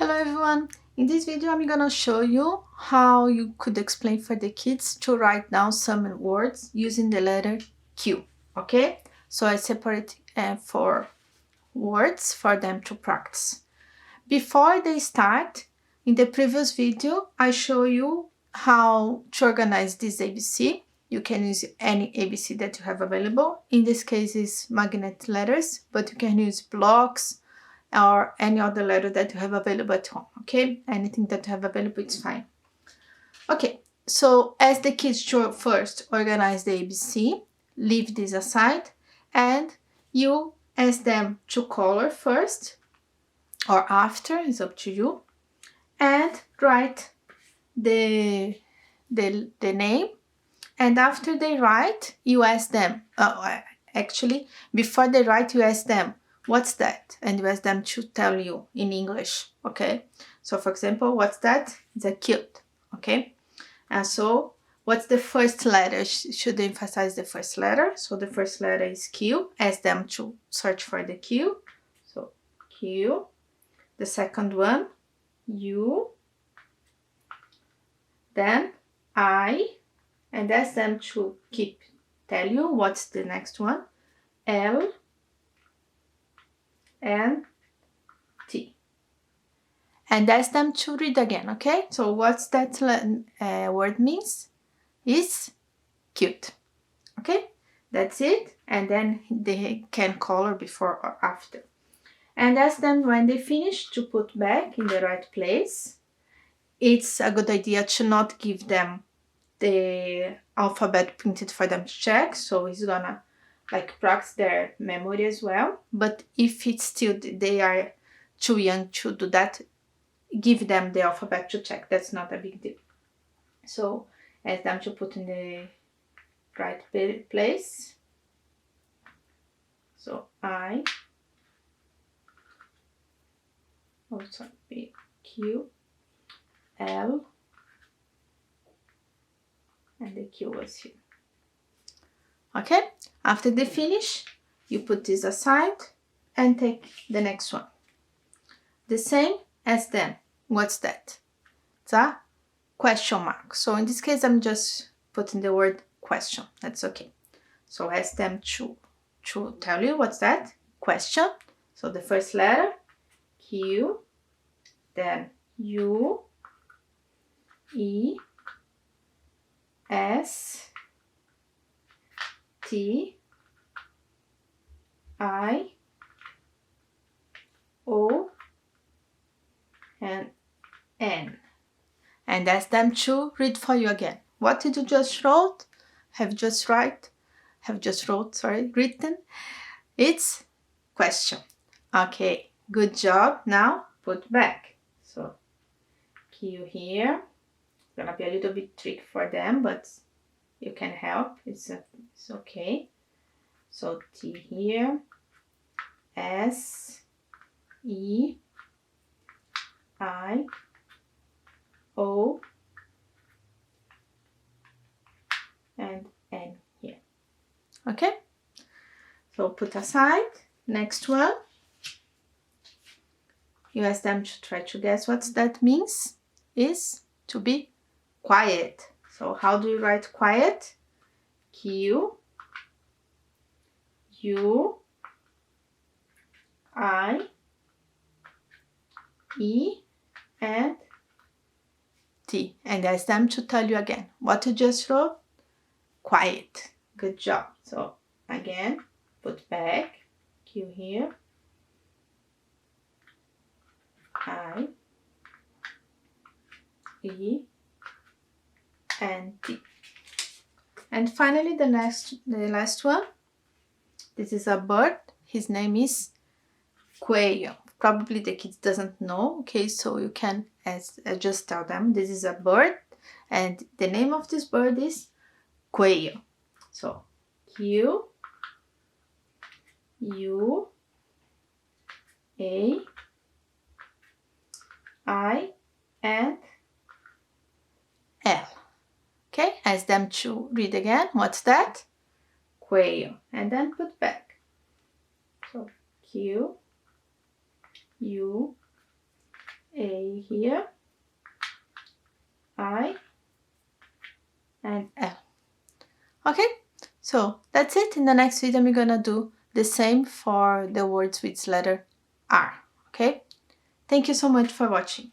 Hello everyone, in this video I'm gonna show you how you could explain for the kids to write down some words using the letter Q, okay? So I separate 4 words for them to practice. Before they start, in the previous video I show you how to organize this ABC. You can use any ABC that you have available. In this case it's magnet letters, but you can use blocks, or any other letter that you have available at home, okay? Anything that you have available, it's fine. Okay, so as the kids should first organize the ABC, leave this aside, and you ask them to color first or after, it's up to you, and write the name. And after they write, you ask them, actually, before they write, you ask them, what's that? And you ask them to tell you in English, okay? So for example, what's that? It's a cute, okay? And so what's the first letter? Should emphasize the first letter. So the first letter is Q. Ask them to search for the Q. So Q. The second one, U. Then I. And ask them to tell you what's the next one. L and T. And ask them to read again, okay? So what's that word means? Is cute, okay? That's it. And then they can color before or after. And ask them when they finish to put back in the right place. It's a good idea to not give them the alphabet printed for them to check, so it's gonna practice their memory as well. But if it's still they are too young to do that, give them the alphabet to check. That's not a big deal. So ask them to put in the right place. So I, Q, L, and the Q was here. Okay, after they finish, you put this aside and take the next one. The same as them. What's that? It's a question mark. So in this case, I'm just putting the word question. That's okay. So ask them to tell you what's that? Question. So the first letter, Q, then U, E, S, T, I, O, and N. And ask them to read for you again. What did you just wrote? Written? It's question. Okay, good job. Now put back. So Q here. It's gonna be a little bit tricky for them, but you can help. It's okay. So T here, S, E, I, O, and N here. Okay? So put aside. Next one. You ask them to try to guess what that means. Is to be quiet. So how do you write quiet? Q, U, I, E, and T. And ask them to tell you again. What you just wrote? Quiet. Good job. So again, put back. Q here. I, E, and T. And finally the last one. This is a bird. His name is Quail. Probably the kids doesn't know, okay, so you can just tell them this is a bird and the name of this bird is Quail. So Q, U, A, I, and L. Okay, ask them to read again. What's that? Quail. And then put back. So Q, U, A, A here, I, and L. Okay, so that's it. In the next video, I'm gonna do the same for the words with letter R. Okay, thank you so much for watching.